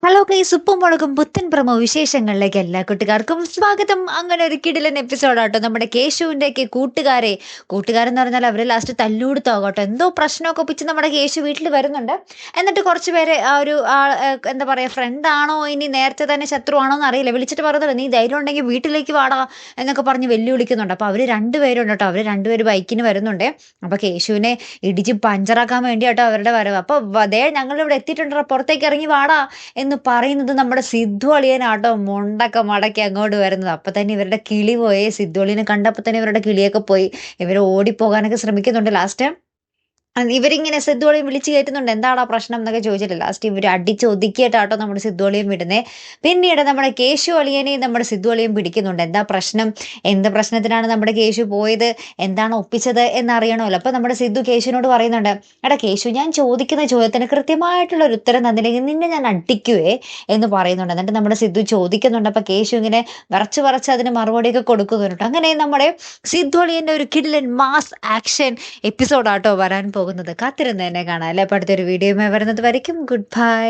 Hello guys, ഉപ്പും മുളകും പുത്തൻ പ്രമോ വിശേഷങ്ങളിലേക്ക് എല്ലാ കൂട്ടുകാർക്കും സ്വാഗതം. അങ്ങനെ ഒരു കിടിലൻ എപ്പിസോഡാട്ടോ നമ്മുടെ കേശുവിന്റെ ഒക്കെ കൂട്ടുകാരെന്ന് പറഞ്ഞാൽ അവര് ലാസ്റ്റ് തല്ലുകൊടുത്താകട്ടോ. എന്തോ പ്രശ്നമൊക്കെ ഒപ്പിച്ച് നമ്മുടെ കേശു വീട്ടിൽ വരുന്നുണ്ട്. എന്നിട്ട് കുറച്ച് പേരെ ആ ഒരു എന്താ പറയാ, ഫ്രണ്ട് ആണോ ഇനി നേരത്തെ തന്നെ ശത്രു ആണോ എന്ന് അറിയില്ല, വിളിച്ചിട്ട് പറയുന്നുണ്ട് നീ ധൈര്യം ഉണ്ടെങ്കിൽ വീട്ടിലേക്ക് വാടാ എന്നൊക്കെ പറഞ്ഞ് വെല്ലുവിളിക്കുന്നുണ്ട്. അപ്പൊ അവര് രണ്ടുപേരും കേട്ടോ, അവര് രണ്ടുപേര് ബൈക്കിന് വരുന്നുണ്ട്. അപ്പൊ കേശുവിനെ ഇടിച്ച് പഞ്ചറാക്കാൻ വേണ്ടിയാട്ടോ അവരുടെ വരവ്. അപ്പൊ ദേ ഞങ്ങളിവിടെ എത്തിയിട്ടുണ്ടോ, പുറത്തേക്ക് ഇറങ്ങി വാടാ എന്ന് പറയുന്നത് നമ്മുടെ സിദ്ധു അളിയനാട്ടോ. മുണ്ടൊക്കെ മടക്കി അങ്ങോട്ട് വരുന്നത്. അപ്പൊ തന്നെ ഇവരുടെ കിളി പോയി. സിദ്ധു അളിയനെ കണ്ടപ്പോ തന്നെ ഇവരുടെ കിളിയൊക്കെ പോയി. ഇവർ ഓടിപ്പോകാനൊക്കെ ശ്രമിക്കുന്നുണ്ട്. ലാസ്റ്റ് ഇവരിങ്ങനെ സിദ്ധുവളിയും വിളിച്ച് കയറ്റുന്നുണ്ട്. എന്താടാ പ്രശ്നം എന്നൊക്കെ ചോദിച്ചിട്ട് ലാസ്റ്റ് ഇവർ അടിച്ച് ഒതുക്കിയിട്ടാട്ടോ നമ്മുടെ സിദ്ധുവളിയും വിടുന്നേ. പിന്നീട് നമ്മുടെ കേശു അളിയനെയും നമ്മുടെ സിദ്ധുവളിയും പിടിക്കുന്നുണ്ട്. എന്താ പ്രശ്നം, എന്ത് പ്രശ്നത്തിനാണ് നമ്മുടെ കേശു പോയത്, എന്താണ് ഒപ്പിച്ചത് എന്നറിയണമല്ലോ. അപ്പൊ നമ്മുടെ സിദ്ധു കേശുവിനോട് പറയുന്നുണ്ട്, എടാ കേശു, ഞാൻ ചോദിക്കുന്ന ചോദ്യത്തിന് കൃത്യമായിട്ടുള്ള ഒരു ഉത്തരം തന്നില്ലെങ്കിൽ നിന്നെ ഞാൻ അടിക്കുവേ എന്ന് പറയുന്നുണ്ട്. എന്നിട്ട് നമ്മുടെ സിദ്ധു ചോദിക്കുന്നുണ്ട്. അപ്പൊ കേശു ഇങ്ങനെ വിറച്ച് വിറച്ച് അതിന് മറുപടിയൊക്കെ കൊടുക്കുന്നുണ്ട്. അങ്ങനെ നമ്മുടെ സിദ്ധു അളിയന്റെ ഒരു കിടിലൻ മാസ് ആക്ഷൻ എപ്പിസോഡാട്ടോ വരാൻ പോകുന്നത്. കാത്തിരുന്ന് തന്നെ കാണാം അല്ലെ. അടുത്തൊരു വീഡിയോയുമായി വരുന്നത് വരയ്ക്കും ഗുഡ് ബൈ.